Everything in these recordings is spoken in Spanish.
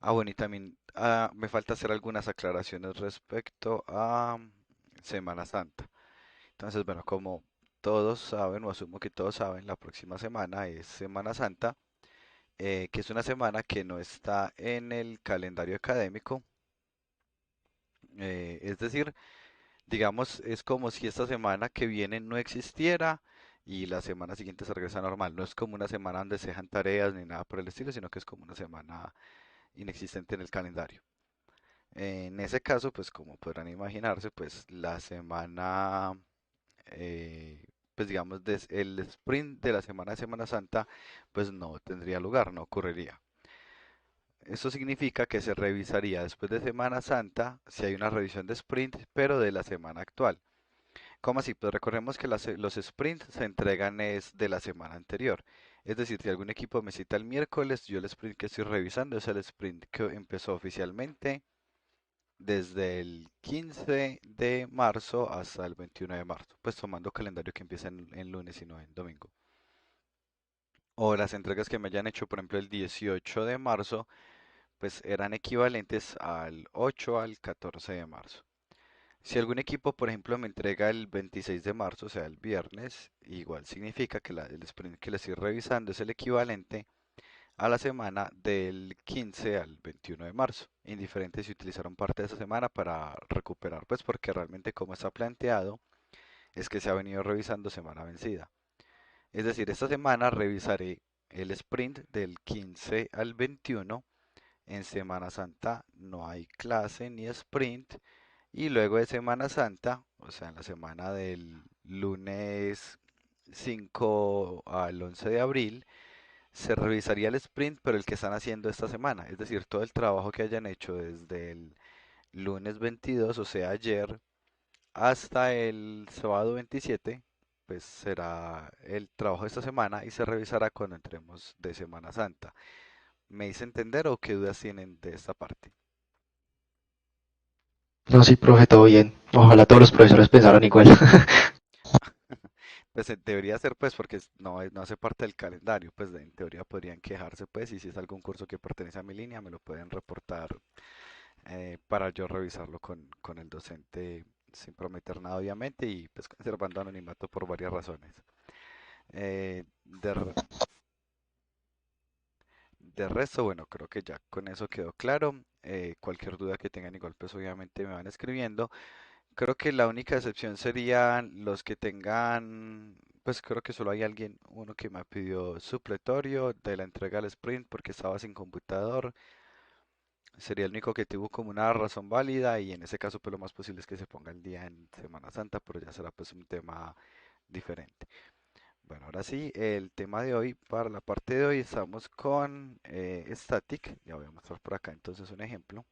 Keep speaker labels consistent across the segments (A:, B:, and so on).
A: Bueno, y también me falta hacer algunas aclaraciones respecto a Semana Santa. Entonces, bueno, como todos saben, o asumo que todos saben, la próxima semana es Semana Santa, que es una semana que no está en el calendario académico. Es decir, digamos, es como si esta semana que viene no existiera y la semana siguiente se regresa normal. No es como una semana donde se dejan tareas ni nada por el estilo, sino que es como una semana inexistente en el calendario. En ese caso, pues como podrán imaginarse, pues la semana, pues digamos, el sprint de la semana de Semana Santa, pues no tendría lugar, no ocurriría. Eso significa que se revisaría después de Semana Santa si hay una revisión de sprint, pero de la semana actual. ¿Cómo así? Pues recordemos que los sprints se entregan es de la semana anterior. Es decir, si algún equipo me cita el miércoles, yo el sprint que estoy revisando es el sprint que empezó oficialmente desde el 15 de marzo hasta el 21 de marzo, pues tomando calendario que empieza en lunes y no en domingo. O las entregas que me hayan hecho, por ejemplo, el 18 de marzo, pues eran equivalentes al 8 al 14 de marzo. Si algún equipo, por ejemplo, me entrega el 26 de marzo, o sea, el viernes, igual significa que el sprint que le estoy revisando es el equivalente a la semana del 15 al 21 de marzo. Indiferente si utilizaron parte de esa semana para recuperar, pues porque realmente como está planteado es que se ha venido revisando semana vencida. Es decir, esta semana revisaré el sprint del 15 al 21. En Semana Santa no hay clase ni sprint. Y luego de Semana Santa, o sea, en la semana del lunes 5 al 11 de abril, se revisaría el sprint, pero el que están haciendo esta semana. Es decir, todo el trabajo que hayan hecho desde el lunes 22, o sea, ayer, hasta el sábado 27, pues será el trabajo de esta semana y se revisará cuando entremos de Semana Santa. ¿Me hice entender o qué dudas tienen de esta parte?
B: No, sí, profe, todo bien. Ojalá todos los profesores pensaran igual.
A: Pues debería ser pues porque no hace parte del calendario, pues en teoría podrían quejarse pues y si es algún curso que pertenece a mi línea me lo pueden reportar para yo revisarlo con el docente sin prometer nada obviamente y pues conservando anonimato por varias razones. De resto, bueno, creo que ya con eso quedó claro. Cualquier duda que tengan igual pues obviamente me van escribiendo. Creo que la única excepción serían los que tengan, pues creo que solo hay uno que me pidió supletorio de la entrega al sprint porque estaba sin computador. Sería el único que tuvo como una razón válida y en ese caso pues lo más posible es que se ponga el día en Semana Santa, pero ya será pues un tema diferente. Bueno, ahora sí, el tema de hoy, para la parte de hoy estamos con static. Ya voy a mostrar por acá entonces un ejemplo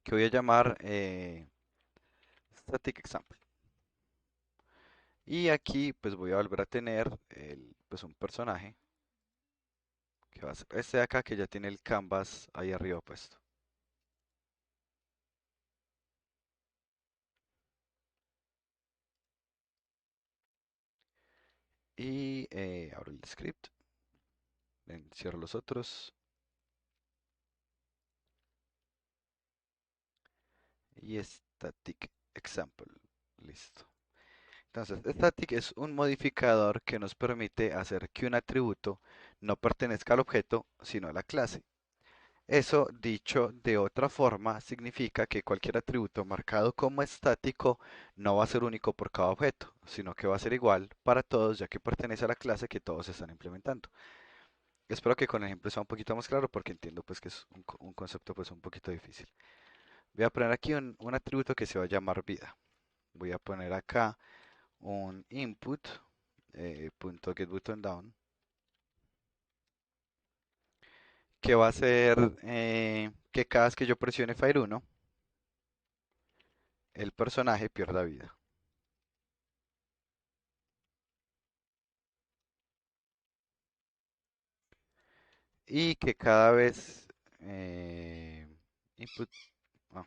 A: que voy a llamar static example. Y aquí pues voy a volver a tener pues un personaje que va a ser este de acá que ya tiene el canvas ahí arriba puesto. Y abro el script, cierro los otros y static example. Listo. Entonces, static es un modificador que nos permite hacer que un atributo no pertenezca al objeto, sino a la clase. Eso, dicho de otra forma, significa que cualquier atributo marcado como estático no va a ser único por cada objeto, sino que va a ser igual para todos, ya que pertenece a la clase que todos están implementando. Espero que con el ejemplo sea un poquito más claro porque entiendo pues que es un concepto pues un poquito difícil. Voy a poner aquí un atributo que se va a llamar vida. Voy a poner acá un input punto getButtonDown que va a ser que cada vez que yo presione Fire 1 el personaje pierda vida. Y que cada vez input, ah,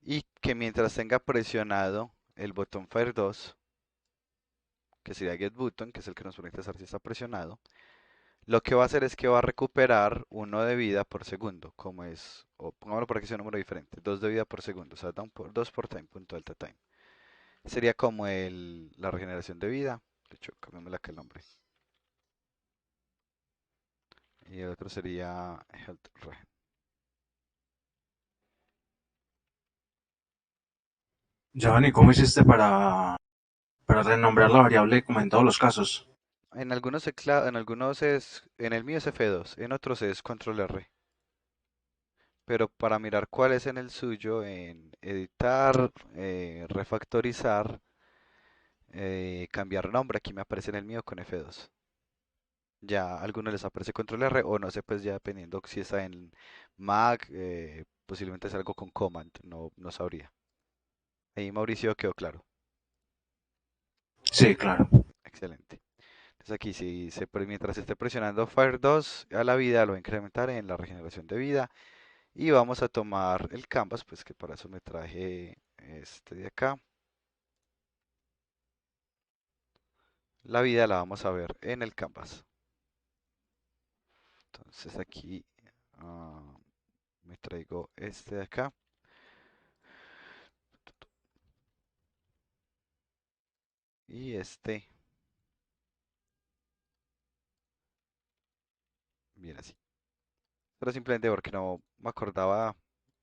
A: y que mientras tenga presionado el botón Fire 2 que sería getButton, que es el que nos permite saber si está presionado, Lo que va a hacer es que va a recuperar uno de vida por segundo, como es, o pongámoslo para que sea un número diferente, 2 de vida por segundo, o sea, 2 por time, punto delta time. Sería como la regeneración de vida. De hecho, cambiémosle acá el nombre. Y el otro sería health regen.
C: Giovanni, ¿cómo hiciste para renombrar la variable como en todos los casos?
A: En algunos en el mío es F2, en otros es control R. Pero para mirar cuál es en el suyo, en editar, refactorizar, cambiar nombre, aquí me aparece en el mío con F2. Ya a algunos les aparece control R o no sé, pues ya dependiendo si está en Mac, posiblemente es algo con command, no sabría. Ahí Mauricio quedó claro.
C: Sí, claro.
A: Excelente. Entonces aquí mientras esté presionando Fire 2 a la vida, lo voy a incrementar en la regeneración de vida. Y vamos a tomar el canvas, pues que para eso me traje este de acá. La vida la vamos a ver en el canvas. Entonces aquí ah, me traigo este de acá. Y este, bien así. Pero simplemente porque no me acordaba,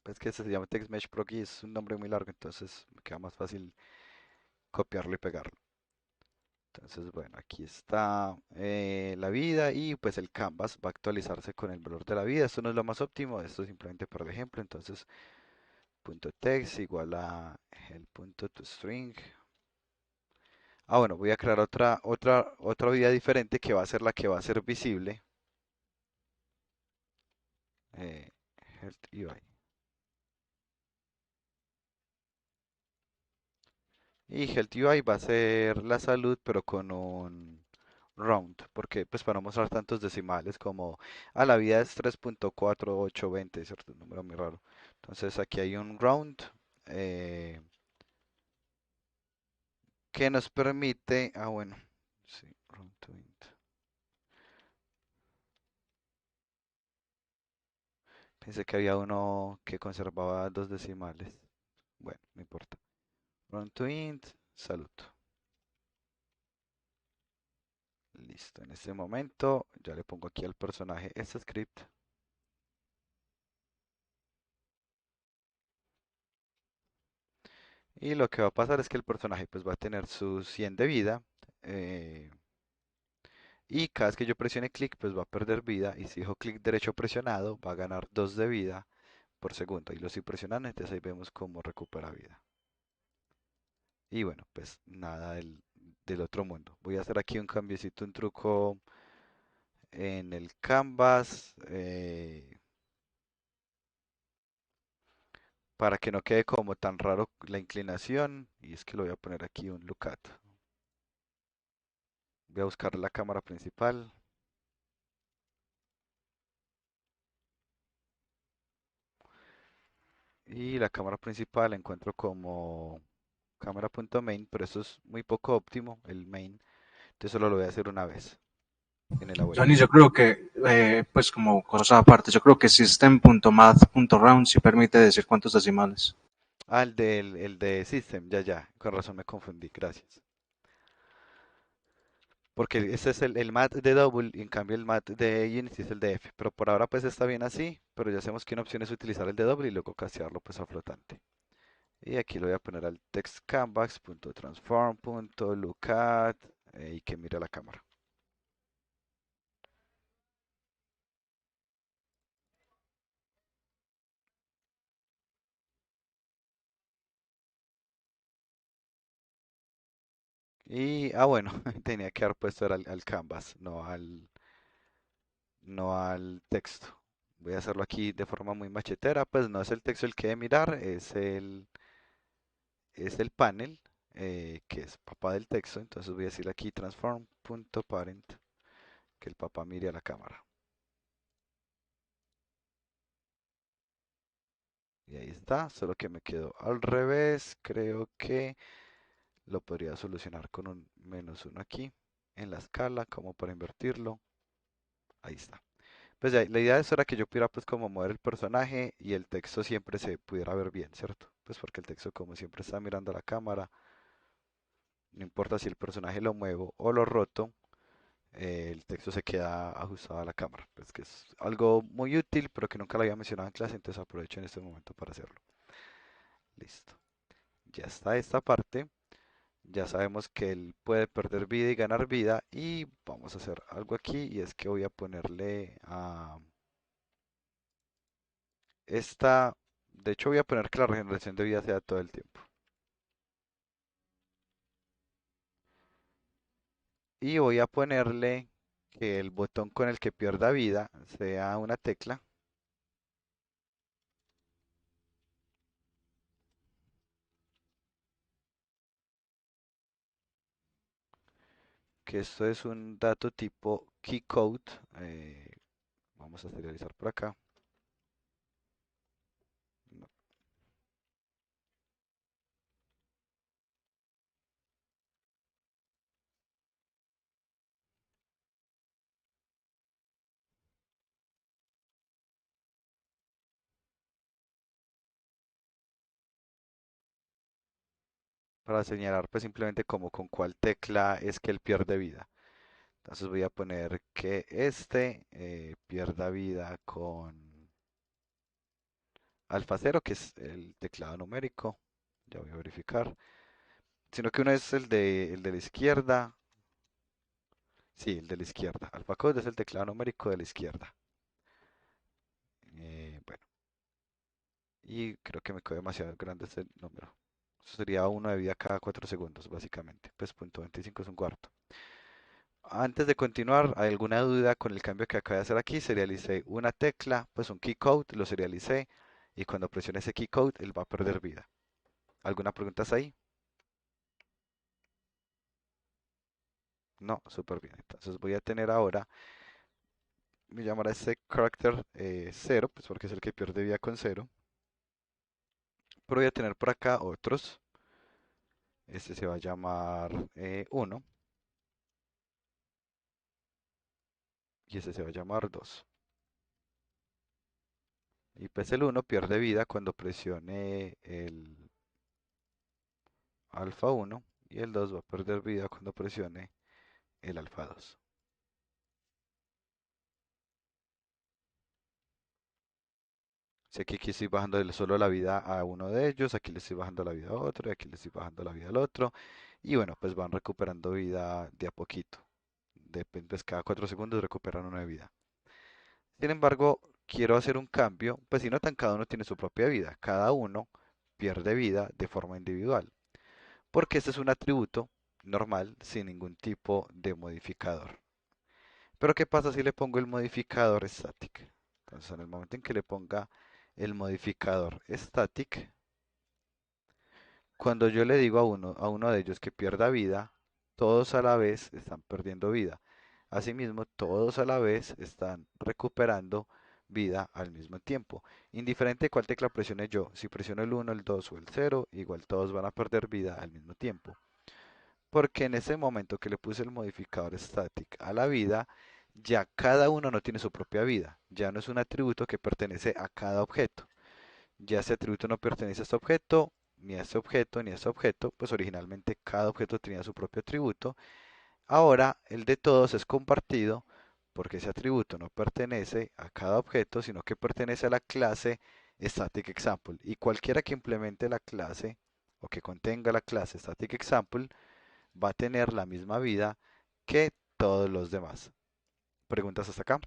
A: pues que este se llama Text Mesh Pro y es un nombre muy largo, entonces me queda más fácil copiarlo y pegarlo. Entonces, bueno, aquí está la vida y pues el canvas va a actualizarse con el valor de la vida. Esto no es lo más óptimo, esto es simplemente por el ejemplo. Entonces, punto text igual a el punto toString. Ah, bueno, voy a crear otra vida diferente que va a ser la que va a ser visible. eh, health UI. Y Health UI va a ser la salud, pero con un round, porque pues para no mostrar tantos decimales como la vida es 3.4820, ¿cierto? Un número muy raro. Entonces aquí hay un round eh, que nos permite, bueno, sí, round to int. Pensé que había uno que conservaba dos decimales. Bueno, no importa. Round to int, salud. Listo, en este momento ya le pongo aquí al personaje este script. Y lo que va a pasar es que el personaje pues va a tener su 100 de vida. eh, y cada vez que yo presione clic pues va a perder vida. Y si dejo clic derecho presionado va a ganar 2 de vida por segundo. Y lo estoy presionando, entonces ahí vemos cómo recupera vida. Y bueno, pues nada del otro mundo. Voy a hacer aquí un cambiecito, un truco en el canvas. Para que no quede como tan raro la inclinación. Y es que lo voy a poner aquí un look at. Voy a buscar la cámara principal. Y la cámara principal la encuentro como cámara.main, pero eso es muy poco óptimo, el main. Entonces solo lo voy a hacer una vez en el abuelo.
C: Giovanni, yo creo que, pues como cosa aparte, yo creo que system.math.round sí permite decir cuántos decimales.
A: El de System, ya, con razón me confundí, gracias. Porque ese es el mat de Double y en cambio el mat de Unity es el de F. Pero por ahora pues está bien así, pero ya sabemos que una opción es utilizar el de Double y luego castearlo pues a flotante. Y aquí lo voy a poner al text canvas.transform.lookat y que mire la cámara. Y, bueno, tenía que haber puesto era al canvas, no al texto. Voy a hacerlo aquí de forma muy machetera, pues no es el texto el que debe mirar, es el panel, que es papá del texto. Entonces voy a decir aquí transform.parent, que el papá mire a la cámara. Y ahí está, solo que me quedó al revés. Creo que lo podría solucionar con un -1 aquí en la escala, como para invertirlo. Ahí está. Pues ya, la idea de eso era que yo pudiera pues como mover el personaje y el texto siempre se pudiera ver bien, ¿cierto? Pues porque el texto como siempre está mirando a la cámara, no importa si el personaje lo muevo o lo roto, el texto se queda ajustado a la cámara. Pues que es algo muy útil, pero que nunca lo había mencionado en clase, entonces aprovecho en este momento para hacerlo. Listo. Ya está esta parte. Ya sabemos que él puede perder vida y ganar vida. Y vamos a hacer algo aquí y es que voy a ponerle a esta... De hecho voy a poner que la regeneración de vida sea todo el tiempo. Y voy a ponerle que el botón con el que pierda vida sea una tecla. Que esto es un dato tipo keycode. eh, Vamos a serializar por acá. No, para señalar pues simplemente como con cuál tecla es que él pierde vida. Entonces voy a poner que este pierda vida con alfa cero, que es el teclado numérico. Ya voy a verificar. Sino que uno es el de la izquierda. Sí, el de la izquierda. Alfa code es el teclado numérico de la izquierda. Bueno, y creo que me quedó demasiado grande este número. Eso sería uno de vida cada 4 segundos, básicamente. Pues punto 25 es un cuarto. Antes de continuar, ¿hay alguna duda con el cambio que acabo de hacer aquí? Serialicé una tecla, pues un key code, lo serialicé y cuando presione ese key code, él va a perder vida. ¿Alguna pregunta ahí? No, súper bien. Entonces voy a tener ahora, me llamará ese character 0, pues porque es el que pierde vida con cero. Pero voy a tener por acá otros. Este se va a llamar 1 y este se va a llamar 2. Y pues el uno pierde vida cuando presione el alfa uno y el 2 va a perder vida cuando presione el alfa 2. Si aquí estoy bajando solo la vida a uno de ellos, aquí le estoy bajando la vida a otro, y aquí le estoy bajando la vida al otro. Y bueno, pues van recuperando vida de a poquito. Pues cada 4 segundos recuperan una de vida. Sin embargo, quiero hacer un cambio, pues si notan, cada uno tiene su propia vida. Cada uno pierde vida de forma individual. Porque este es un atributo normal sin ningún tipo de modificador. Pero ¿qué pasa si le pongo el modificador static? Entonces, en el momento en que le ponga el modificador static, cuando yo le digo a uno de ellos que pierda vida, todos a la vez están perdiendo vida. Asimismo, todos a la vez están recuperando vida al mismo tiempo. Indiferente de cuál tecla presione yo, si presiono el uno, el 2 o el cero, igual todos van a perder vida al mismo tiempo. Porque en ese momento que le puse el modificador static a la vida, ya cada uno no tiene su propia vida. Ya no es un atributo que pertenece a cada objeto. Ya ese atributo no pertenece a este objeto, ni a este objeto, ni a este objeto, pues originalmente cada objeto tenía su propio atributo. Ahora el de todos es compartido porque ese atributo no pertenece a cada objeto, sino que pertenece a la clase static example. Y cualquiera que implemente la clase o que contenga la clase static example va a tener la misma vida que todos los demás. ¿Preguntas hasta acá?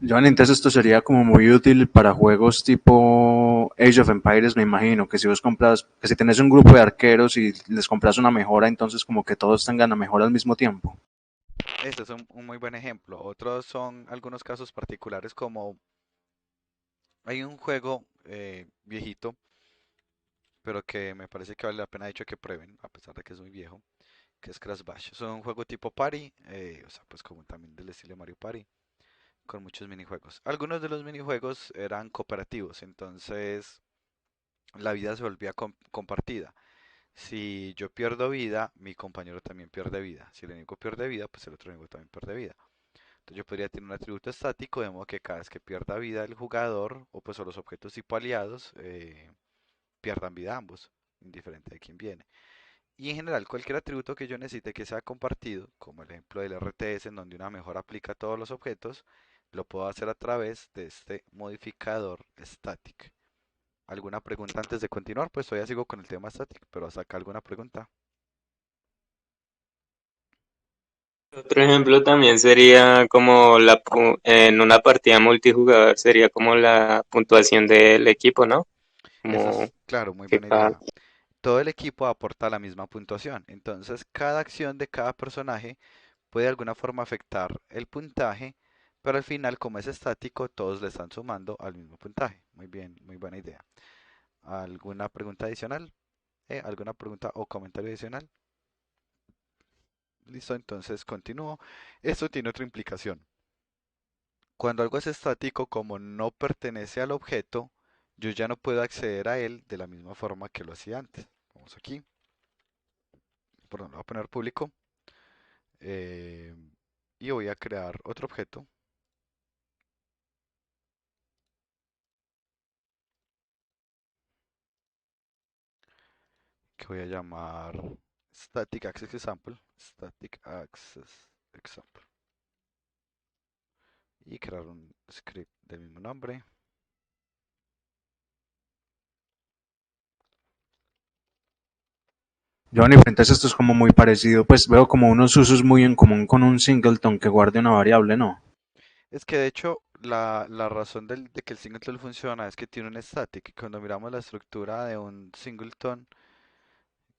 C: Joan, entonces esto sería como muy útil para juegos tipo Age of Empires, me imagino, que si vos compras, que si tenés un grupo de arqueros y les compras una mejora, entonces como que todos tengan la mejora al mismo tiempo.
A: Este es un muy buen ejemplo. Otros son algunos casos particulares como hay un juego viejito, pero que me parece que vale la pena de hecho que prueben, a pesar de que es muy viejo, que es Crash Bash. Es un juego tipo party, o sea, pues como también del estilo Mario Party, con muchos minijuegos. Algunos de los minijuegos eran cooperativos, entonces la vida se volvía compartida. Si yo pierdo vida, mi compañero también pierde vida. Si el enemigo pierde vida, pues el otro enemigo también pierde vida. Entonces yo podría tener un atributo estático, de modo que cada vez que pierda vida el jugador, o pues o los objetos tipo aliados, pierdan vida ambos, indiferente de quién viene. Y en general, cualquier atributo que yo necesite que sea compartido, como el ejemplo del RTS, en donde una mejora aplica a todos los objetos, lo puedo hacer a través de este modificador static. ¿Alguna pregunta antes de continuar? Pues todavía sigo con el tema static, pero hasta acá alguna pregunta.
D: Otro ejemplo también sería como en una partida multijugador sería como la puntuación del equipo, ¿no?
A: Esa
D: Como
A: es, claro, muy
D: que
A: buena
D: cada...
A: idea. Todo el equipo aporta la misma puntuación, entonces cada acción de cada personaje puede de alguna forma afectar el puntaje, pero al final, como es estático, todos le están sumando al mismo puntaje. Muy bien, muy buena idea. ¿Alguna pregunta adicional? ¿Alguna pregunta o comentario adicional? Listo, entonces continúo. Esto tiene otra implicación. Cuando algo es estático, como no pertenece al objeto, yo ya no puedo acceder a él de la misma forma que lo hacía antes. Vamos aquí, perdón, lo voy a poner público eh, y voy a crear otro objeto que voy a llamar Static Access Example, Static Access Example, y crear un script del mismo nombre.
C: Giovanni, entonces esto es como muy parecido, pues veo como unos usos muy en común con un singleton que guarde una variable, ¿no?
A: Es que de hecho la razón de que el singleton funciona es que tiene un static. Cuando miramos la estructura de un singleton,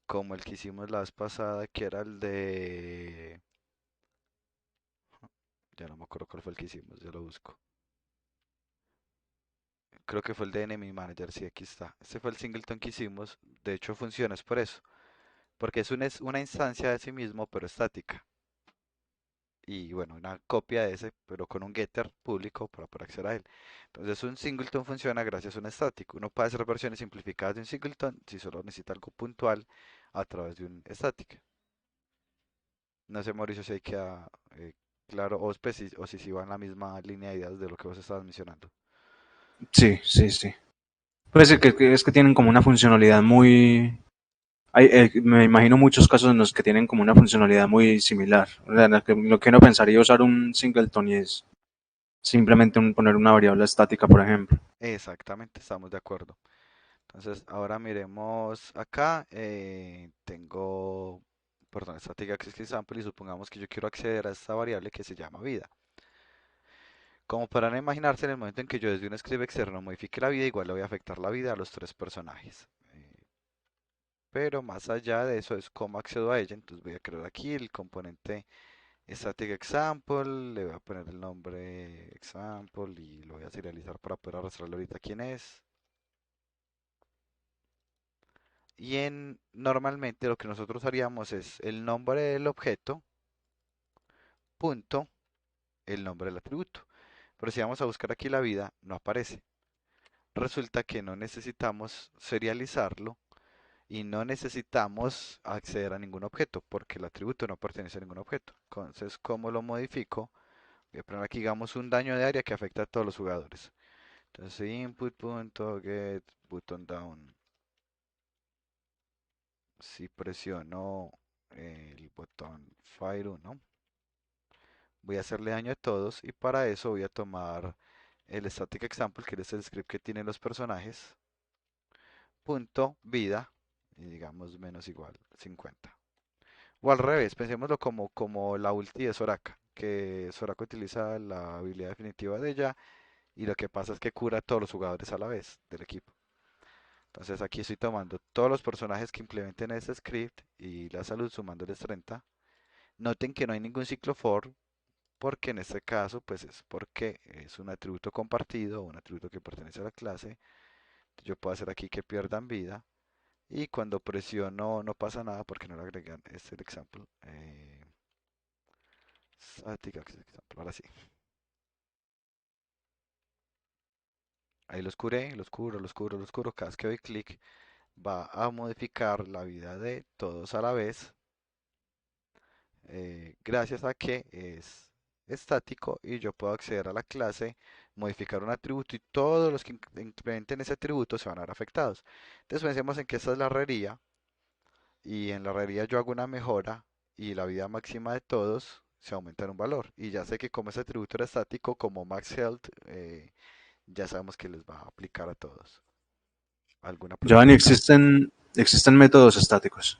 A: como el que hicimos la vez pasada, que era el de... Ya no me acuerdo cuál fue el que hicimos, ya lo busco. Creo que fue el de Enemy Manager, sí, aquí está. Este fue el singleton que hicimos. De hecho funciona, es por eso. Porque es una instancia de sí mismo, pero estática. Y bueno, una copia de ese, pero con un getter público para poder acceder a él. Entonces un singleton funciona gracias a un estático. Uno puede hacer versiones simplificadas de un singleton si solo necesita algo puntual a través de un static. No sé, Mauricio, si hay queda claro o si va en la misma línea de ideas de lo que vos estabas mencionando.
C: Sí, sí, sí. Pues es que tienen como una funcionalidad muy... me imagino muchos casos en los que tienen como una funcionalidad muy similar. O sea, lo que uno pensaría usar un singleton y es simplemente poner una variable estática, por ejemplo.
A: Exactamente, estamos de acuerdo. Entonces, ahora miremos acá. Tengo, perdón, static access example y supongamos que yo quiero acceder a esta variable que se llama vida. Como podrán imaginarse, en el momento en que yo desde un script externo modifique la vida, igual le voy a afectar la vida a los tres personajes. Pero más allá de eso es cómo accedo a ella. Entonces voy a crear aquí el componente static example, le voy a poner el nombre example y lo voy a serializar para poder arrastrarle ahorita quién es. Normalmente lo que nosotros haríamos es el nombre del objeto, punto, el nombre del atributo. Pero si vamos a buscar aquí la vida, no aparece. Resulta que no necesitamos serializarlo y no necesitamos acceder a ningún objeto porque el atributo no pertenece a ningún objeto. Entonces, ¿cómo lo modifico? Voy a poner aquí, digamos, un daño de área que afecta a todos los jugadores. Entonces, input.get button down. Si presiono el botón Fire 1, voy a hacerle daño a todos y para eso voy a tomar el static example, que es el script que tienen los personajes, punto vida, y digamos menos igual 50. O al revés, pensémoslo como la ulti de Soraka, que Soraka utiliza la habilidad definitiva de ella y lo que pasa es que cura a todos los jugadores a la vez del equipo. Entonces aquí estoy tomando todos los personajes que implementen ese script y la salud sumándoles 30. Noten que no hay ningún ciclo for porque en este caso pues es porque es un atributo compartido, un atributo que pertenece a la clase. Yo puedo hacer aquí que pierdan vida y cuando presiono no pasa nada porque no le agregan este el example. Static access example, ahora sí. Ahí los curé, los curo, los curo, los curo. Cada vez que doy clic va a modificar la vida de todos a la vez gracias a que estático y yo puedo acceder a la clase, modificar un atributo y todos los que implementen ese atributo se van a ver afectados. Entonces pensemos en que esta es la herrería y en la herrería yo hago una mejora y la vida máxima de todos se aumenta en un valor. Y ya sé que como ese atributo era estático, como max health, ya sabemos que les va a aplicar a todos. ¿Alguna
C: Giovanni,
A: preguntita?
C: existen métodos estáticos.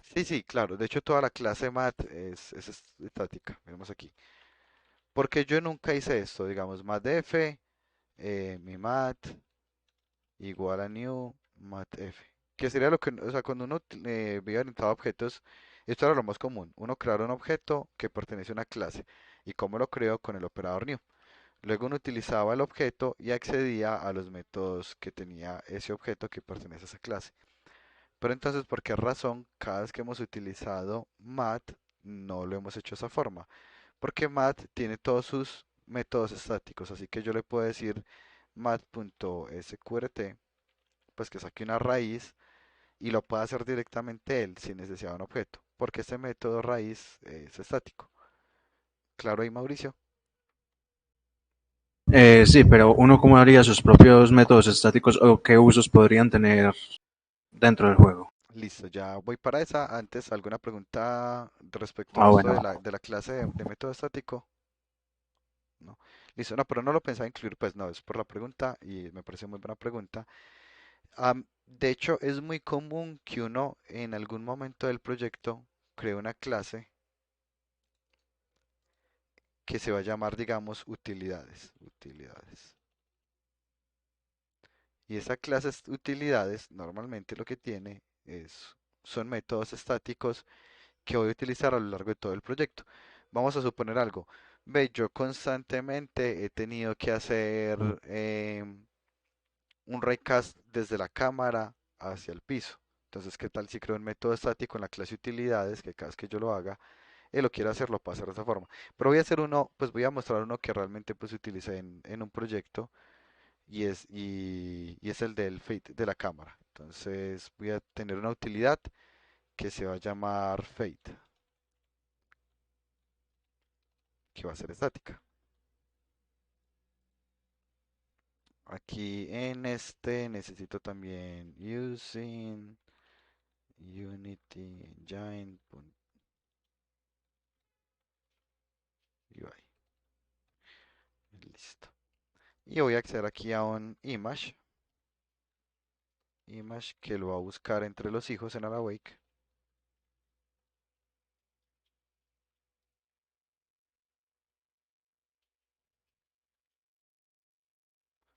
A: Sí, sí, claro. De hecho, toda la clase math es estática. Vemos aquí. Porque yo nunca hice esto, digamos, mathf, mi math igual a new mathf. Que sería lo que, o sea, cuando uno veía orientado a objetos, esto era lo más común. Uno crear un objeto que pertenece a una clase. ¿Y cómo lo creo? Con el operador new. Luego uno utilizaba el objeto y accedía a los métodos que tenía ese objeto que pertenece a esa clase. Pero entonces, ¿por qué razón cada vez que hemos utilizado math no lo hemos hecho de esa forma? Porque math tiene todos sus métodos estáticos, así que yo le puedo decir math.sqrt, pues que saque una raíz y lo pueda hacer directamente él sin necesidad de un objeto, porque este método raíz es estático. Claro ahí, Mauricio.
C: Sí, pero uno cómo haría sus propios métodos estáticos o qué usos podrían tener dentro del juego.
A: Listo, ya voy para esa. Antes, ¿alguna pregunta respecto a
C: Ah,
A: esto
C: bueno.
A: de la clase de método estático? No. Listo, no, pero no lo pensaba incluir, pues no, es por la pregunta y me parece muy buena pregunta. De hecho, es muy común que uno en algún momento del proyecto cree una clase que se va a llamar, digamos, utilidades. Utilidades. Y esa clase utilidades normalmente lo que tiene son métodos estáticos que voy a utilizar a lo largo de todo el proyecto. Vamos a suponer algo. Ve, yo constantemente he tenido que hacer un raycast desde la cámara hacia el piso. Entonces, ¿qué tal si creo un método estático en la clase utilidades que cada vez que yo lo haga, él lo quiere hacer, lo puedo hacer de esa forma? Pero voy a hacer uno, pues voy a mostrar uno que realmente pues utilicé en un proyecto y es el del fade de la cámara. Entonces voy a tener una utilidad que se va a llamar fade, que va a ser estática. Aquí en este necesito también using Unity Engine.ui. Listo. Y voy a acceder aquí a un image que lo va a buscar entre los hijos en Awake.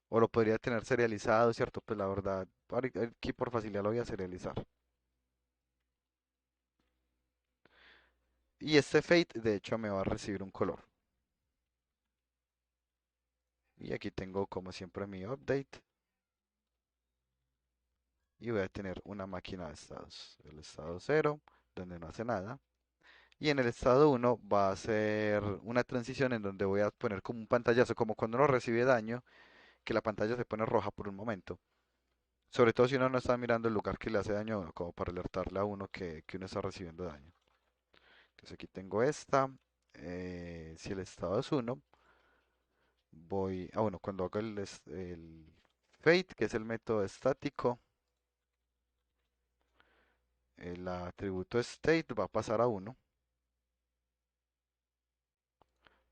A: O lo podría tener serializado, ¿cierto? Pues la verdad, aquí por facilidad lo voy a serializar. Y este fade, de hecho, me va a recibir un color. Y aquí tengo, como siempre, mi update. Y voy a tener una máquina de estados. El estado cero, donde no hace nada. Y en el estado uno va a ser una transición en donde voy a poner como un pantallazo, como cuando uno recibe daño, que la pantalla se pone roja por un momento. Sobre todo si uno no está mirando el lugar que le hace daño a uno, como para alertarle a uno que uno está recibiendo daño. Entonces aquí tengo esta. Si el estado es uno bueno, cuando hago el fade, que es el método estático, el atributo state va a pasar a uno.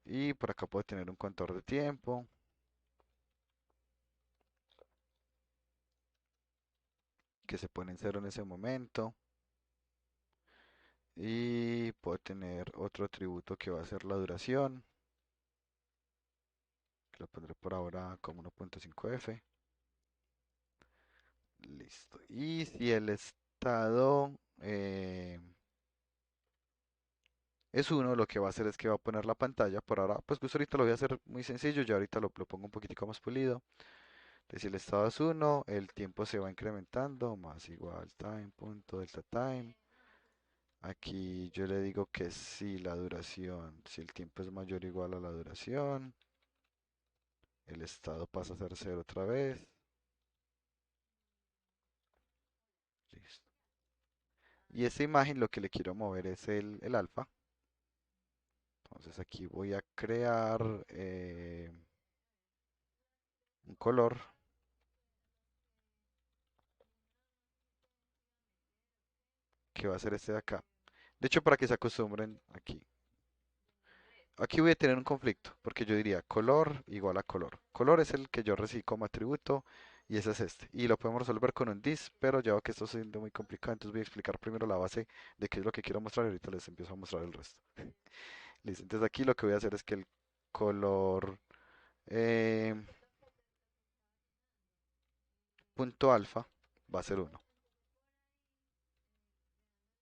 A: Y por acá puedo tener un contador de tiempo que se pone en cero en ese momento. Y puedo tener otro atributo que va a ser la duración, que lo pondré por ahora como 1.5f. Listo. Y si el estado es uno, lo que va a hacer es que va a poner la pantalla. Por ahora, pues justo ahorita lo voy a hacer muy sencillo. Ya ahorita lo pongo un poquitico más pulido. Entonces, si el estado es uno, el tiempo se va incrementando. Más igual time, punto, delta time. Aquí yo le digo que si la duración, si el tiempo es mayor o igual a la duración, el estado pasa a ser cero otra vez. Listo. Y esta imagen lo que le quiero mover es el alfa. Entonces aquí voy a crear un color que va a ser este de acá. De hecho, para que se acostumbren aquí. Aquí voy a tener un conflicto, porque yo diría color igual a color. Color es el que yo recibí como atributo y ese es este. Y lo podemos resolver con un this, pero ya veo que esto está siendo muy complicado, entonces voy a explicar primero la base de qué es lo que quiero mostrar y ahorita les empiezo a mostrar el resto. Listo, entonces aquí lo que voy a hacer es que el color eh, punto alfa va a ser uno.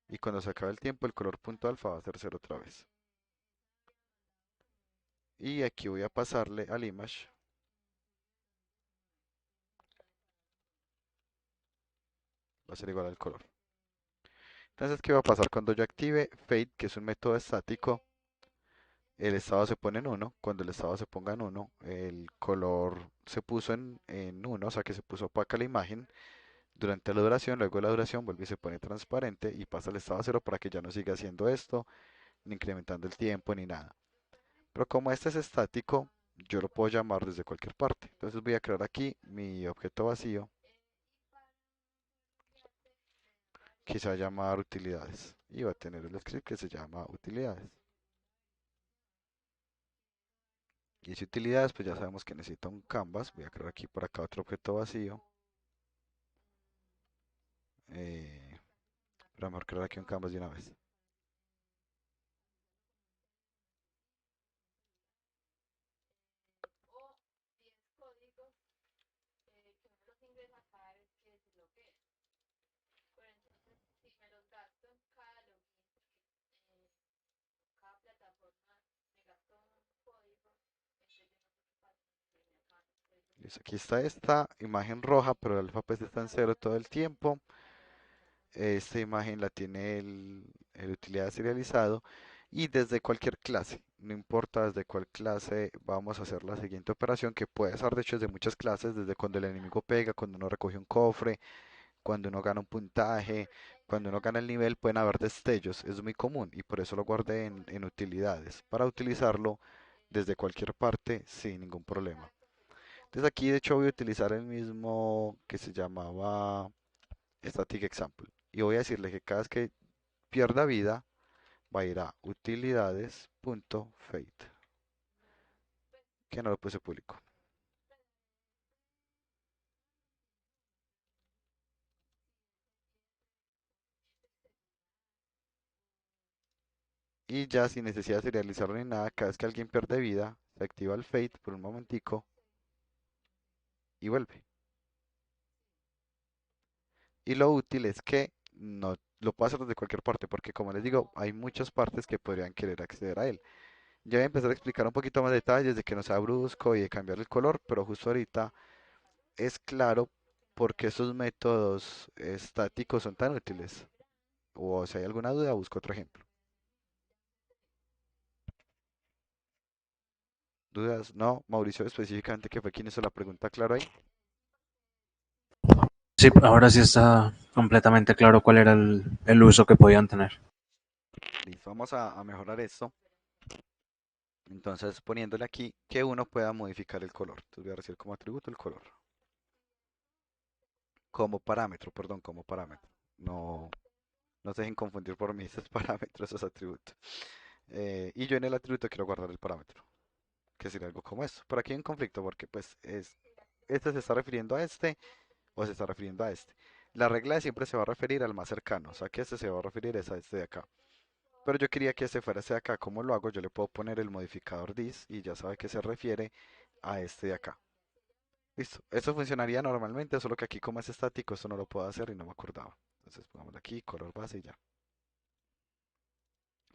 A: Y cuando se acabe el tiempo, el color punto alfa va a ser cero otra vez. Y aquí voy a pasarle al image, va a ser igual al color. Entonces, ¿qué va a pasar cuando yo active fade, que es un método estático? El estado se pone en uno. Cuando el estado se ponga en uno, el color se puso en 1, o sea que se puso opaca la imagen durante la duración. Luego de la duración vuelve y se pone transparente y pasa al estado cero para que ya no siga haciendo esto, ni incrementando el tiempo, ni nada. Pero como este es estático, yo lo puedo llamar desde cualquier parte. Entonces voy a crear aquí mi objeto vacío que se va a llamar utilidades. Y va a tener el script que se llama utilidades. Y si utilidades, pues ya sabemos que necesita un canvas. Voy a crear aquí por acá otro objeto vacío. Eh, pero mejor crear aquí un canvas de una vez. Listo, aquí está esta imagen roja, pero el alfa pues está en cero todo el tiempo. Esta imagen la tiene el utilidad serializado y desde cualquier clase, no importa desde cuál clase, vamos a hacer la siguiente operación que puede ser de hecho desde muchas clases, desde cuando el enemigo pega, cuando uno recoge un cofre, cuando uno gana un puntaje, cuando uno gana el nivel, pueden haber destellos, es muy común y por eso lo guardé en utilidades, para utilizarlo desde cualquier parte sin ningún problema. Entonces aquí de hecho voy a utilizar el mismo que se llamaba static example. Y voy a decirle que cada vez que pierda vida va a ir a utilidades.fade, que no lo puse público. Y ya sin necesidad de serializarlo ni nada, cada vez que alguien pierde vida, se activa el fade por un momentico y vuelve. Y lo útil es que no lo puedo hacer desde cualquier parte, porque como les digo, hay muchas partes que podrían querer acceder a él. Ya voy a empezar a explicar un poquito más detalles de que no sea brusco y de cambiar el color, pero justo ahorita es claro por qué esos métodos estáticos son tan útiles. O si hay alguna duda, busco otro ejemplo. ¿Dudas? No. Mauricio, específicamente, que fue quien hizo la pregunta, claro ahí.
C: Sí, ahora sí está completamente claro cuál era el uso que podían tener.
A: Listo, vamos a mejorar esto. Entonces, poniéndole aquí que uno pueda modificar el color. Entonces, voy a decir como atributo el color. Como parámetro, perdón, como parámetro. No, no se dejen confundir por mí, esos parámetros, esos atributos. Y yo en el atributo quiero guardar el parámetro, que sería algo como esto. Pero aquí hay un conflicto porque pues este se está refiriendo a este o se está refiriendo a este. La regla de siempre se va a referir al más cercano, o sea que este se va a referir es a este de acá. Pero yo quería que este fuera este de acá. ¿Cómo lo hago? Yo le puedo poner el modificador this y ya sabe que se refiere a este de acá. Listo. Eso funcionaría normalmente, solo que aquí como es estático, esto no lo puedo hacer y no me acordaba. Entonces pongámosle aquí, color base y ya.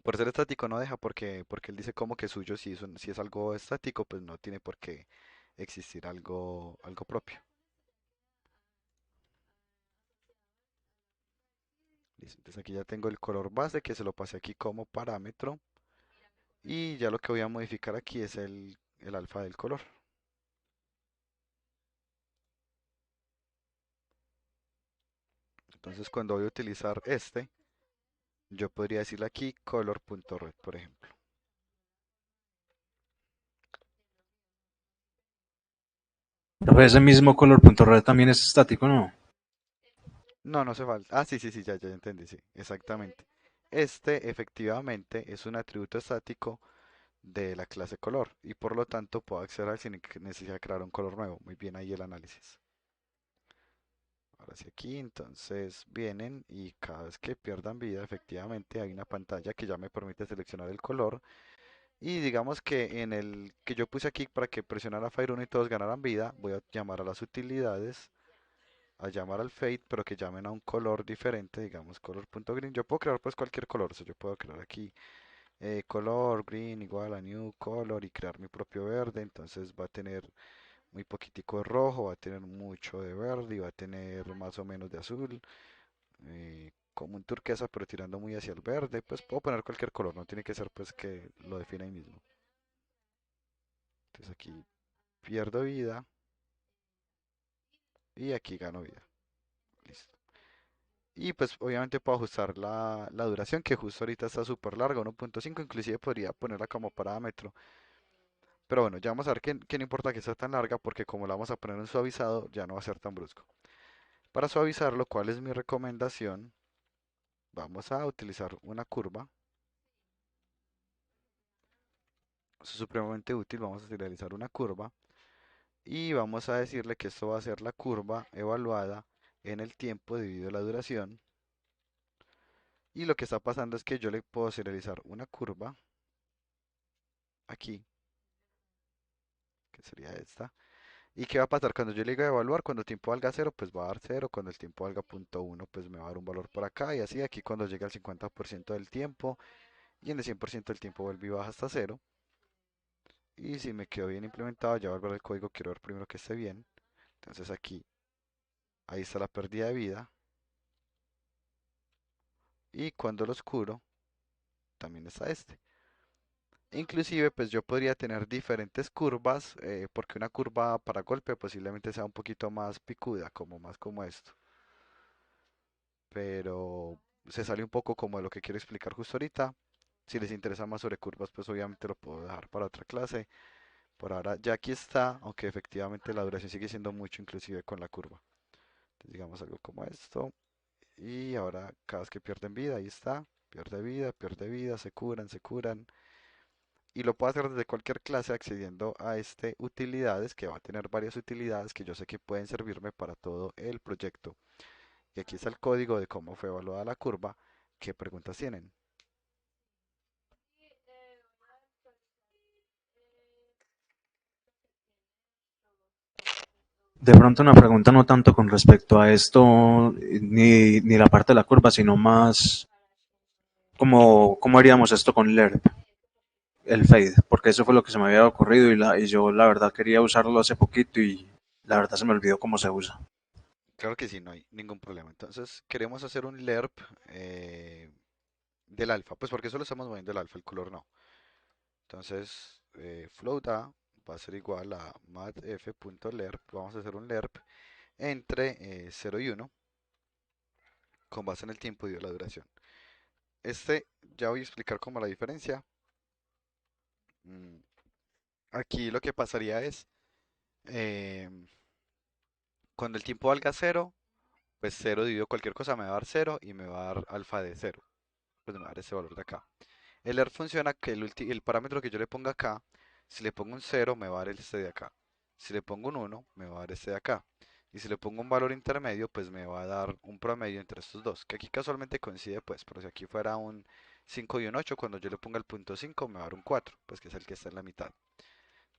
A: Por ser estático no deja porque él dice como que suyo, si es algo estático, pues no tiene por qué existir algo propio. Listo. Entonces aquí ya tengo el color base que se lo pasé aquí como parámetro. Y ya lo que voy a modificar aquí es el alfa del color. Entonces cuando voy a utilizar este, yo podría decirle aquí color.red, por ejemplo.
C: Pero ese mismo color punto red también es estático, ¿no?
A: No, no hace falta. Ah, sí, sí, sí, ya entendí, sí, exactamente. Este efectivamente es un atributo estático de la clase color y por lo tanto puedo acceder sin necesidad de crear un color nuevo. Muy bien ahí el análisis. Ahora sí aquí, entonces vienen y cada vez que pierdan vida, efectivamente hay una pantalla que ya me permite seleccionar el color. Y digamos que en el que yo puse aquí para que presionara Fire 1 y todos ganaran vida, voy a llamar a las utilidades, a llamar al fade, pero que llamen a un color diferente, digamos color.green. Yo puedo crear pues cualquier color, o sea, yo puedo crear aquí color green igual a new color y crear mi propio verde, entonces va a tener muy poquitico de rojo, va a tener mucho de verde y va a tener más o menos de azul, como un turquesa pero tirando muy hacia el verde, pues puedo poner cualquier color, no tiene que ser pues que lo define ahí mismo. Entonces aquí pierdo vida y aquí gano vida. Listo. Y pues obviamente puedo ajustar la duración que justo ahorita está súper larga, 1.5, inclusive podría ponerla como parámetro. Pero bueno, ya vamos a ver que no importa que sea tan larga porque como la vamos a poner en suavizado ya no va a ser tan brusco. Para suavizarlo, ¿cuál es mi recomendación? Vamos a utilizar una curva. Eso es supremamente útil. Vamos a realizar una curva y vamos a decirle que esto va a ser la curva evaluada en el tiempo dividido la duración. Y lo que está pasando es que yo le puedo serializar una curva aquí, que sería esta. ¿Y qué va a pasar cuando yo le diga evaluar? Cuando el tiempo valga cero, pues va a dar cero. Cuando el tiempo valga punto uno, pues me va a dar un valor por acá. Y así aquí cuando llegue al 50% del tiempo y en el 100% del tiempo vuelve y baja hasta cero. Y si me quedó bien implementado, ya voy a ver el código. Quiero ver primero que esté bien. Entonces aquí, ahí está la pérdida de vida. Y cuando lo oscuro, también está este. Inclusive, pues yo podría tener diferentes curvas, porque una curva para golpe posiblemente sea un poquito más picuda, como más como esto. Pero se sale un poco como de lo que quiero explicar justo ahorita. Si les interesa más sobre curvas, pues obviamente lo puedo dejar para otra clase. Por ahora ya aquí está, aunque efectivamente la duración sigue siendo mucho, inclusive con la curva. Entonces digamos algo como esto. Y ahora cada vez que pierden vida, ahí está. Pierde vida, se curan, se curan. Y lo puedo hacer desde cualquier clase accediendo a este utilidades, que va a tener varias utilidades que yo sé que pueden servirme para todo el proyecto. Y aquí está el código de cómo fue evaluada la curva. ¿Qué preguntas tienen?
C: De pronto una pregunta no tanto con respecto a esto, ni la parte de la curva, sino más cómo haríamos esto con LERP, el fade, porque eso fue lo que se me había ocurrido y yo la verdad quería usarlo hace poquito y la verdad se me olvidó cómo se usa.
A: Claro que sí, no hay ningún problema. Entonces, queremos hacer un LERP del alfa, pues porque solo estamos moviendo el alfa, el color no. Entonces, float A va a ser igual a mathf.lerp. Vamos a hacer un LERP entre 0 y 1 con base en el tiempo y la duración. Este, ya voy a explicar cómo la diferencia. Mm, Aquí lo que pasaría es, eh, cuando el tiempo valga cero, pues cero dividido cualquier cosa me va a dar cero y me va a dar alfa de cero. Pues me va a dar ese valor de acá. El ER funciona que el parámetro que yo le ponga acá, si le pongo un cero me va a dar este de acá. Si le pongo un uno me va a dar este de acá. Y si le pongo un valor intermedio, pues me va a dar un promedio entre estos dos, que aquí casualmente coincide, pues, pero si aquí fuera un 5 y un 8 cuando yo le ponga el punto 5 me va a dar un 4 pues que es el que está en la mitad.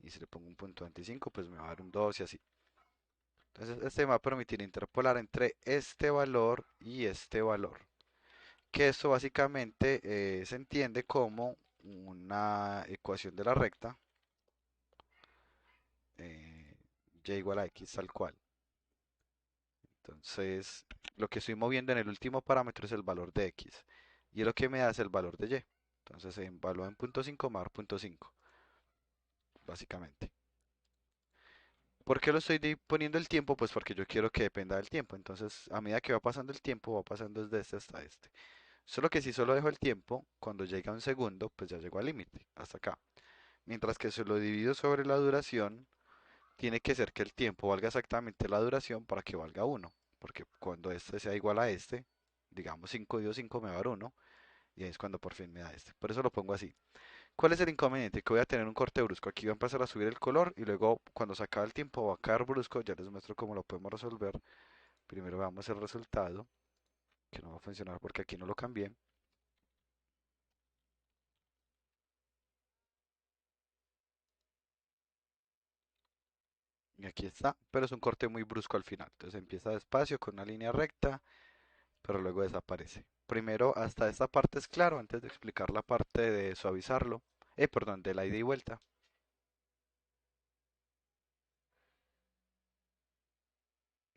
A: Y si le pongo un punto 25 pues me va a dar un 2 y así. Entonces, este me va a permitir interpolar entre este valor y este valor. Que esto básicamente se entiende como una ecuación de la recta, eh, y igual a x tal cual. Entonces, lo que estoy moviendo en el último parámetro es el valor de x. Y es lo que me da es el valor de y. Entonces, en valor en punto 5 me va a dar punto 5, básicamente. ¿Por qué lo estoy poniendo el tiempo? Pues porque yo quiero que dependa del tiempo. Entonces, a medida que va pasando el tiempo, va pasando desde este hasta este. Solo que si solo dejo el tiempo, cuando llega un segundo, pues ya llegó al límite, hasta acá. Mientras que si lo divido sobre la duración, tiene que ser que el tiempo valga exactamente la duración para que valga uno. Porque cuando este sea igual a este, digamos 5 dividido 5 me va a dar 1. Y ahí es cuando por fin me da este. Por eso lo pongo así. ¿Cuál es el inconveniente? Que voy a tener un corte brusco. Aquí va a empezar a subir el color y luego cuando se acabe el tiempo va a caer brusco. Ya les muestro cómo lo podemos resolver. Primero veamos el resultado, que no va a funcionar porque aquí no lo cambié. Y aquí está, pero es un corte muy brusco al final. Entonces empieza despacio con una línea recta, pero luego desaparece. Primero hasta esta parte es claro, antes de explicar la parte de suavizarlo. Perdón, de la ida y vuelta.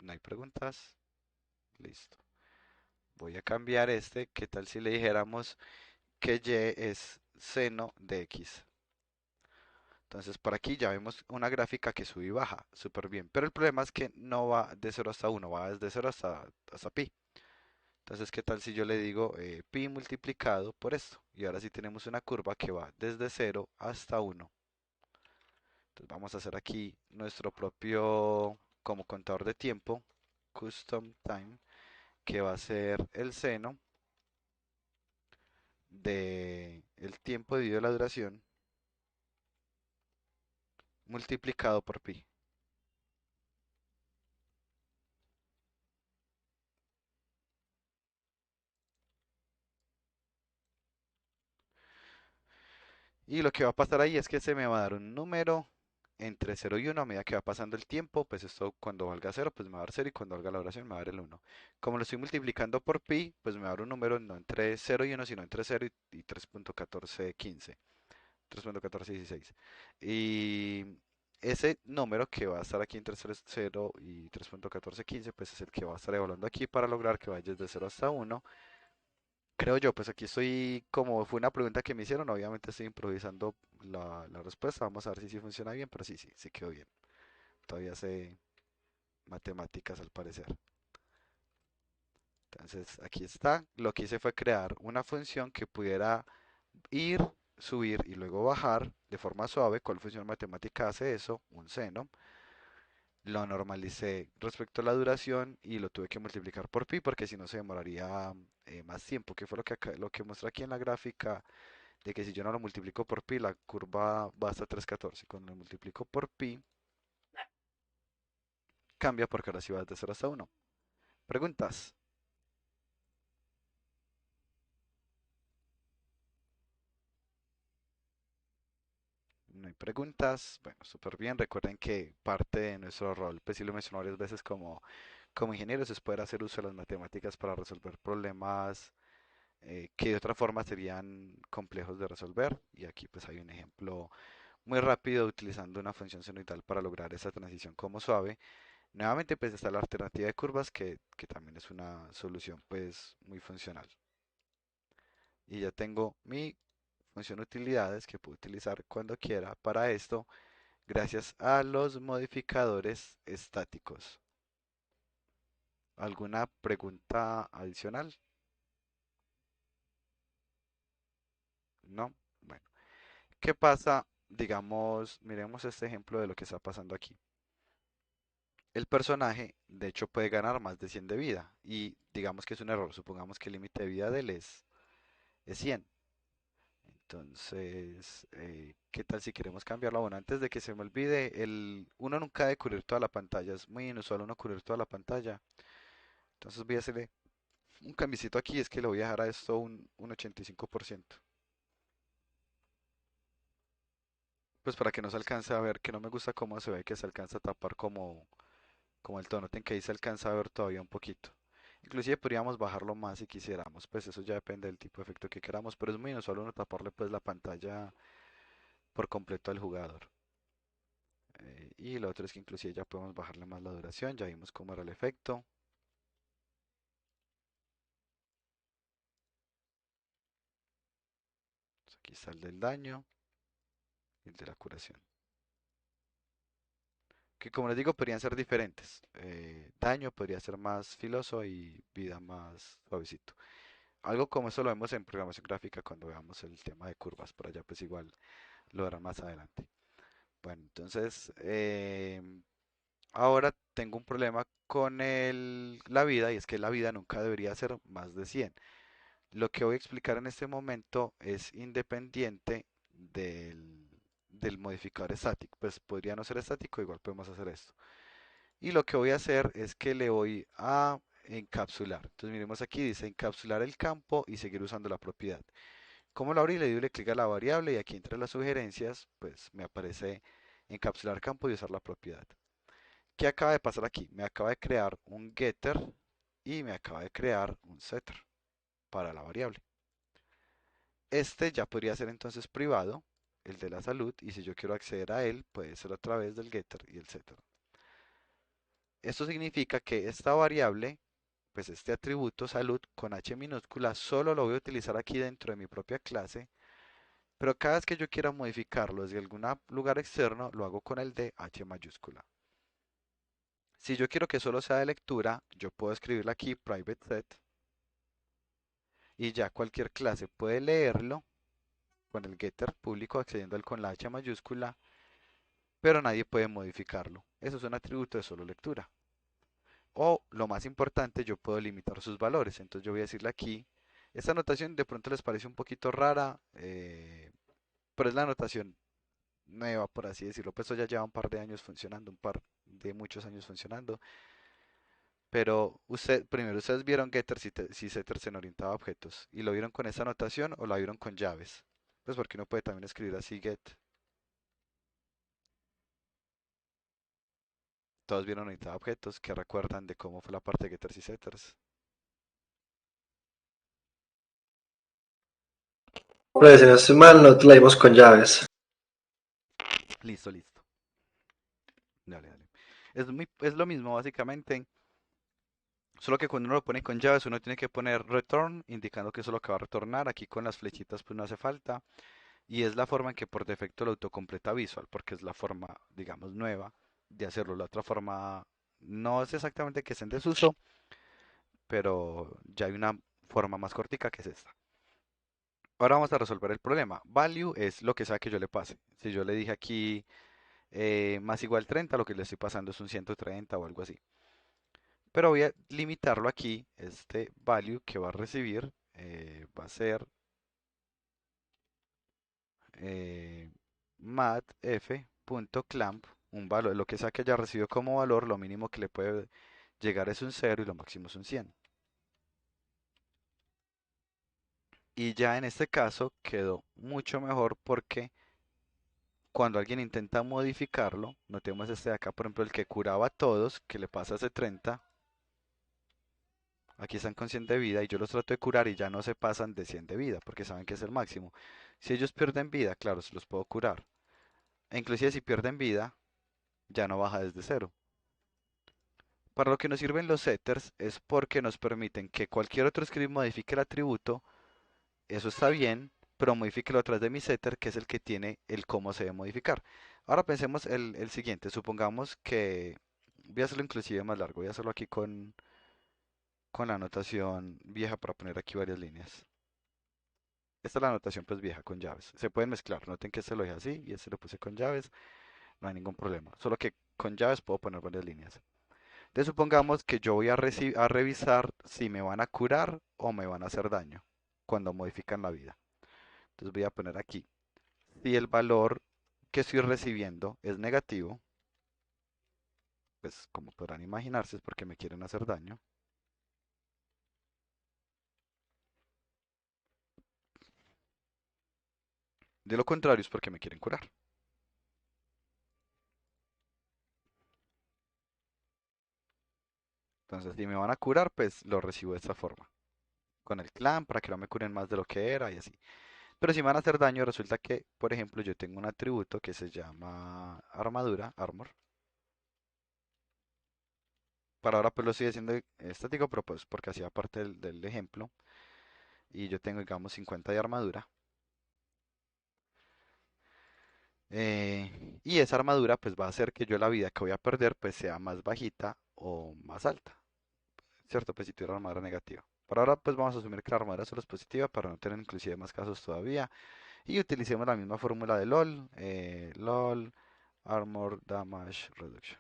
A: No hay preguntas. Listo. Voy a cambiar este. ¿Qué tal si le dijéramos que y es seno de x? Entonces por aquí ya vemos una gráfica que sube y baja, súper bien. Pero el problema es que no va de 0 hasta 1, va desde 0 hasta pi. Entonces, ¿qué tal si yo le digo pi multiplicado por esto? Y ahora sí tenemos una curva que va desde 0 hasta 1. Entonces vamos a hacer aquí nuestro propio como contador de tiempo, custom time, que va a ser el seno de el tiempo dividido la duración multiplicado por pi. Y lo que va a pasar ahí es que se me va a dar un número entre 0 y 1 a medida que va pasando el tiempo, pues esto cuando valga 0, pues me va a dar 0 y cuando valga la duración me va a dar el 1. Como lo estoy multiplicando por pi, pues me va a dar un número no entre 0 y 1, sino entre 0 y 3.1415, 3.1416. Y ese número que va a estar aquí entre 0 y 3.1415, pues es el que va a estar evaluando aquí para lograr que vaya desde 0 hasta 1. Creo yo, pues aquí estoy, como fue una pregunta que me hicieron, obviamente estoy improvisando la respuesta. Vamos a ver si sí funciona bien, pero sí, sí, sí quedó bien. Todavía sé matemáticas al parecer. Entonces, aquí está. Lo que hice fue crear una función que pudiera ir, subir y luego bajar de forma suave. ¿Cuál función matemática hace eso? Un seno. Lo normalicé respecto a la duración y lo tuve que multiplicar por pi porque si no se demoraría más tiempo, que fue lo que muestra aquí en la gráfica de que si yo no lo multiplico por pi, la curva va hasta 3.14. Cuando lo multiplico por pi, cambia porque ahora sí va de 0 hasta 1. ¿Preguntas? No hay preguntas. Bueno, súper bien. Recuerden que parte de nuestro rol, pues sí lo menciono varias veces como ingenieros, es poder hacer uso de las matemáticas para resolver problemas que de otra forma serían complejos de resolver. Y aquí pues hay un ejemplo muy rápido utilizando una función senoidal para lograr esa transición como suave. Nuevamente pues está la alternativa de curvas que también es una solución pues muy funcional. Y ya tengo mi función utilidades que puedo utilizar cuando quiera para esto gracias a los modificadores estáticos. ¿Alguna pregunta adicional? No. Bueno, ¿qué pasa? Digamos, miremos este ejemplo de lo que está pasando aquí. El personaje, de hecho, puede ganar más de 100 de vida y digamos que es un error. Supongamos que el límite de vida de él es 100. Entonces, ¿qué tal si queremos cambiarlo? Bueno, antes de que se me olvide, uno nunca debe cubrir toda la pantalla. Es muy inusual uno cubrir toda la pantalla. Entonces voy a hacerle un cambiecito aquí, es que le voy a dejar a esto un 85%. Pues para que no se alcance a ver, que no me gusta cómo se ve que se alcanza a tapar como el tono, que ahí se alcanza a ver todavía un poquito. Inclusive podríamos bajarlo más si quisiéramos, pues eso ya depende del tipo de efecto que queramos, pero es muy inusual uno taparle pues la pantalla por completo al jugador. Y lo otro es que inclusive ya podemos bajarle más la duración, ya vimos cómo era el efecto. Entonces, aquí está el del daño y el de la curación. Que como les digo, podrían ser diferentes. Daño podría ser más filoso y vida más suavecito. Algo como eso lo vemos en programación gráfica cuando veamos el tema de curvas. Por allá pues igual lo verán más adelante. Bueno, Entonces, ahora tengo un problema con la vida y es que la vida nunca debería ser más de 100. Lo que voy a explicar en este momento es independiente del modificador estático. Pues podría no ser estático, igual podemos hacer esto. Y lo que voy a hacer es que le voy a encapsular. Entonces miremos aquí, dice encapsular el campo y seguir usando la propiedad. Como lo abrí, le doy clic a la variable y aquí entre las sugerencias, pues me aparece encapsular campo y usar la propiedad. ¿Qué acaba de pasar aquí? Me acaba de crear un getter y me acaba de crear un setter para la variable. Este ya podría ser entonces privado, el de la salud, y si yo quiero acceder a él, puede ser a través del getter y el setter. Esto significa que esta variable, pues este atributo salud con H minúscula, solo lo voy a utilizar aquí dentro de mi propia clase, pero cada vez que yo quiera modificarlo desde algún lugar externo, lo hago con el de H mayúscula. Si yo quiero que solo sea de lectura, yo puedo escribirle aquí private set y ya cualquier clase puede leerlo con el getter público accediendo al con la H mayúscula, pero nadie puede modificarlo. Eso es un atributo de solo lectura. O lo más importante, yo puedo limitar sus valores. Entonces yo voy a decirle aquí, esta anotación de pronto les parece un poquito rara, pero es la anotación nueva, por así decirlo. Pues esto ya lleva un par de años funcionando, un par de muchos años funcionando. Pero primero ustedes vieron getter si setter se orientaba a objetos y lo vieron con esta anotación o la vieron con llaves. Pues porque uno puede también escribir así get. Todos vieron orientada a objetos que recuerdan de cómo fue la parte de getters y setters.
B: Hombre, si no estoy mal, no te la dimos con llaves.
A: Listo, listo. Dale, dale. Es lo mismo básicamente. Solo que cuando uno lo pone con llaves, uno tiene que poner return, indicando que eso es lo que va a retornar. Aquí con las flechitas pues no hace falta. Y es la forma en que por defecto lo autocompleta Visual, porque es la forma, digamos, nueva de hacerlo. La otra forma no es exactamente que esté en desuso, pero ya hay una forma más cortica que es esta. Ahora vamos a resolver el problema. Value es lo que sea que yo le pase. Si yo le dije aquí más igual 30, lo que le estoy pasando es un 130 o algo así. Pero voy a limitarlo aquí. Este value que va a recibir va a ser eh, mathf.clamp, un valor, lo que sea que haya recibido como valor, lo mínimo que le puede llegar es un 0 y lo máximo es un 100. Y ya en este caso quedó mucho mejor porque cuando alguien intenta modificarlo, notemos este de acá, por ejemplo, el que curaba a todos, que le pasa ese 30, aquí están con 100 de vida y yo los trato de curar y ya no se pasan de 100 de vida porque saben que es el máximo. Si ellos pierden vida, claro, se los puedo curar. E inclusive si pierden vida, ya no baja desde cero. Para lo que nos sirven los setters es porque nos permiten que cualquier otro script modifique el atributo, eso está bien, pero modifíquelo a través de mi setter, que es el que tiene el cómo se debe modificar. Ahora pensemos el siguiente, supongamos que, voy a hacerlo inclusive más largo, voy a hacerlo aquí con la anotación vieja para poner aquí varias líneas. Esta es la anotación pues vieja con llaves. Se pueden mezclar, noten que este lo dejé así y este lo puse con llaves, no hay ningún problema. Solo que con llaves puedo poner varias líneas. Entonces supongamos que yo voy a revisar si me van a curar o me van a hacer daño cuando modifican la vida. Entonces voy a poner aquí, si el valor que estoy recibiendo es negativo, pues como podrán imaginarse es porque me quieren hacer daño. De lo contrario es porque me quieren curar. Entonces si me van a curar, pues lo recibo de esta forma. Con el clan para que no me curen más de lo que era y así. Pero si me van a hacer daño, resulta que, por ejemplo, yo tengo un atributo que se llama armadura, armor. Para ahora pues lo estoy haciendo estático, pero pues porque hacía parte del ejemplo. Y yo tengo, digamos, 50 de armadura. Y esa armadura pues va a hacer que yo la vida que voy a perder pues sea más bajita o más alta. ¿Cierto? Pues si tuviera armadura negativa. Por ahora pues vamos a asumir que la armadura solo es positiva para no tener inclusive más casos todavía. Y utilicemos la misma fórmula de LOL. LOL Armor Damage Reduction.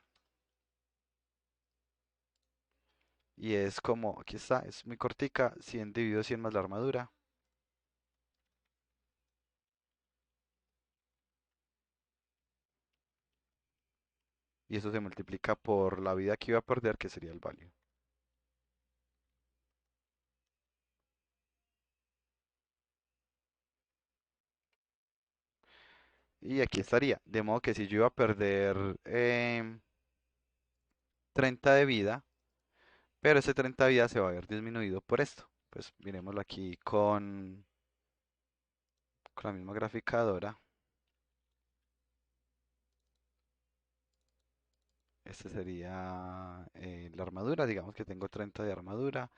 A: Y es como, aquí está, es muy cortica, 100 dividido 100 más la armadura. Y eso se multiplica por la vida que iba a perder, que sería el value. Y aquí estaría. De modo que si yo iba a perder 30 de vida, pero ese 30 de vida se va a ver disminuido por esto. Pues miremoslo aquí con la misma graficadora. Este sería la armadura. Digamos que tengo 30 de armadura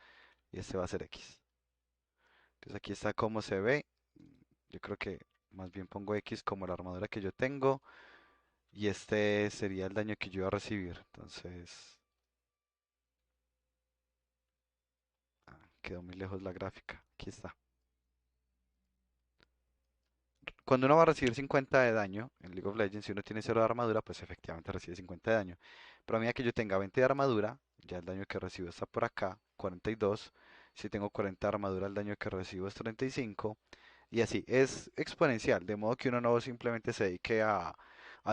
A: y este va a ser X. Entonces aquí está cómo se ve. Yo creo que más bien pongo X como la armadura que yo tengo. Y este sería el daño que yo iba a recibir. Entonces, quedó muy lejos la gráfica. Aquí está. Cuando uno va a recibir 50 de daño en League of Legends, si uno tiene 0 de armadura, pues efectivamente recibe 50 de daño. Pero a medida que yo tenga 20 de armadura, ya el daño que recibo está por acá, 42. Si tengo 40 de armadura, el daño que recibo es 35. Y así, es exponencial, de modo que uno no simplemente se dedique a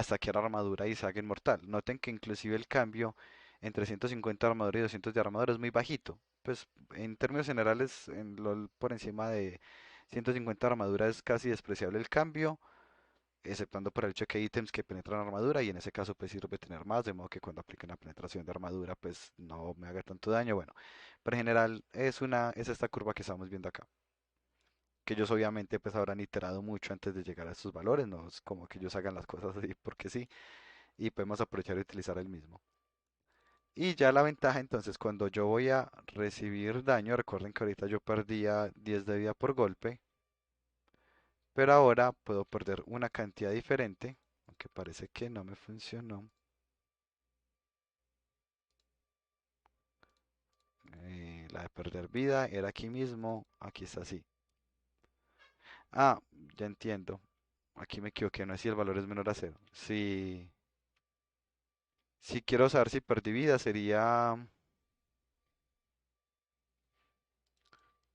A: stackear armadura y se haga inmortal. Noten que inclusive el cambio entre 150 de armadura y 200 de armadura es muy bajito. Pues en términos generales, en LoL por encima de 150 de armadura es casi despreciable el cambio, exceptuando por el hecho que hay ítems que penetran armadura y en ese caso pues sirve tener más, de modo que cuando aplique una penetración de armadura pues no me haga tanto daño. Bueno, pero en general es esta curva que estamos viendo acá, que ellos obviamente pues habrán iterado mucho antes de llegar a estos valores, no es como que ellos hagan las cosas así porque sí, y podemos aprovechar y utilizar el mismo. Y ya la ventaja entonces cuando yo voy a recibir daño, recuerden que ahorita yo perdía 10 de vida por golpe, pero ahora puedo perder una cantidad diferente, aunque parece que no me funcionó. La de perder vida era aquí mismo, aquí está así. Ah, ya entiendo. Aquí me equivoqué, no es si el valor es menor a cero. Si quiero saber si perdí vida, sería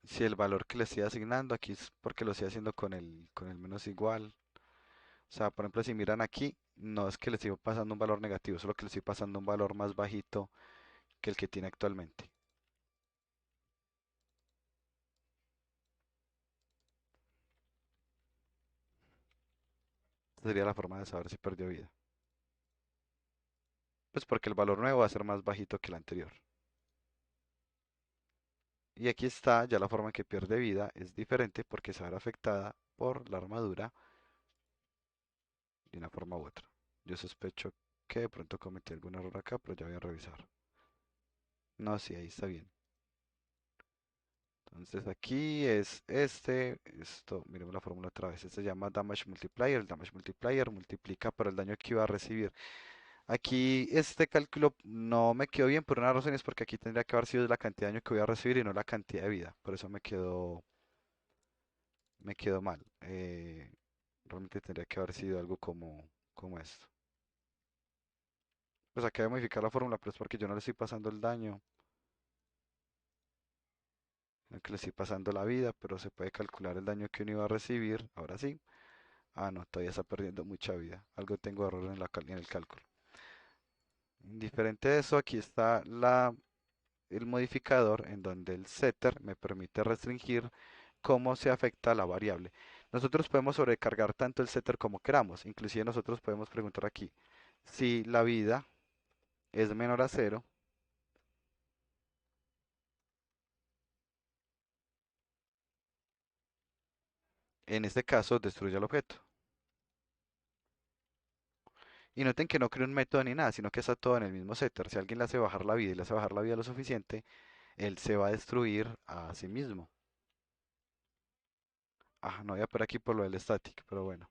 A: si el valor que le estoy asignando, aquí es porque lo estoy haciendo con el menos igual. O sea, por ejemplo, si miran aquí, no es que le estoy pasando un valor negativo, solo que le estoy pasando un valor más bajito que el que tiene actualmente. Esta sería la forma de saber si perdió vida. Pues porque el valor nuevo va a ser más bajito que el anterior. Y aquí está, ya la forma en que pierde vida es diferente porque se va a ver afectada por la armadura de una forma u otra. Yo sospecho que de pronto cometí algún error acá, pero ya voy a revisar. No, sí, ahí está bien. Entonces aquí es esto, miremos la fórmula otra vez. Este se llama Damage Multiplier. El Damage Multiplier multiplica por el daño que iba a recibir. Aquí este cálculo no me quedó bien por una razón, es porque aquí tendría que haber sido la cantidad de daño que voy a recibir y no la cantidad de vida. Por eso me quedó mal. Realmente tendría que haber sido algo como esto. Pues acá voy a modificar la fórmula, pero es porque yo no le estoy pasando el daño, sino que le estoy pasando la vida, pero se puede calcular el daño que uno iba a recibir. Ahora sí. Ah, no, todavía está perdiendo mucha vida. Algo tengo error en el cálculo. Indiferente de eso, aquí está el modificador en donde el setter me permite restringir cómo se afecta la variable. Nosotros podemos sobrecargar tanto el setter como queramos. Inclusive nosotros podemos preguntar aquí si la vida es menor a cero. En este caso, destruye el objeto. Y noten que no creo un método ni nada, sino que está todo en el mismo setter. Si alguien le hace bajar la vida y le hace bajar la vida lo suficiente, él se va a destruir a sí mismo. Ah, no voy a por aquí por lo del static, pero bueno,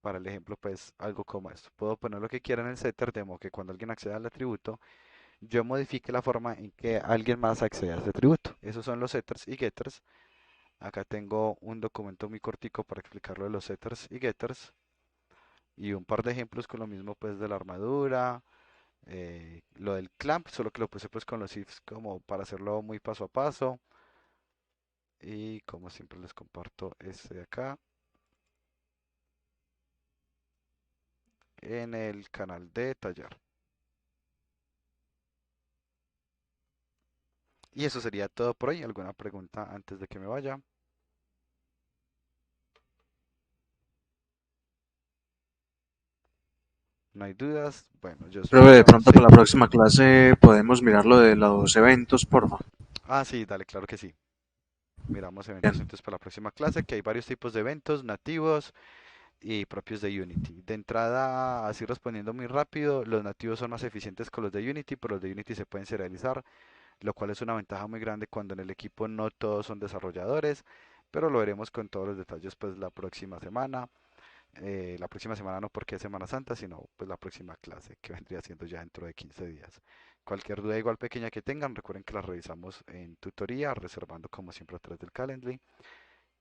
A: para el ejemplo, pues algo como esto. Puedo poner lo que quiera en el setter, de modo que cuando alguien acceda al atributo, yo modifique la forma en que alguien más acceda a ese atributo. Esos son los setters y getters. Acá tengo un documento muy cortico para explicar lo de los setters y getters. Y un par de ejemplos con lo mismo pues de la armadura, lo del clamp, solo que lo puse pues con los ifs como para hacerlo muy paso a paso. Y como siempre les comparto este de acá en el canal de Tallar. Y eso sería todo por hoy. ¿Alguna pregunta antes de que me vaya? No hay dudas. Bueno, yo
C: Profe, de
A: espero,
C: pronto
A: sí.
C: para la próxima clase podemos mirar lo de los eventos, porfa.
A: Ah, sí, dale, claro que sí. Miramos eventos
C: Bien.
A: entonces para la próxima clase, que hay varios tipos de eventos nativos y propios de Unity. De entrada, así respondiendo muy rápido, los nativos son más eficientes que los de Unity, pero los de Unity se pueden serializar, lo cual es una ventaja muy grande cuando en el equipo no todos son desarrolladores, pero lo veremos con todos los detalles pues la próxima semana. La próxima semana no porque es Semana Santa, sino pues la próxima clase que vendría siendo ya dentro de 15 días. Cualquier duda igual pequeña que tengan, recuerden que la revisamos en tutoría, reservando como siempre a través del Calendly.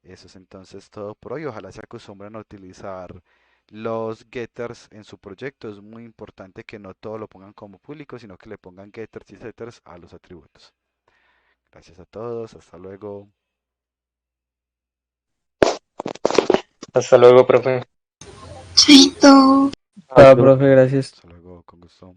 A: Eso es entonces todo por hoy. Ojalá se acostumbren a utilizar los getters en su proyecto. Es muy importante que no todo lo pongan como público, sino que le pongan getters y setters a los atributos. Gracias a todos. Hasta luego.
D: Hasta luego, profe.
E: Chaito.
F: Chao, profe, gracias.
A: Hasta luego. Con gusto.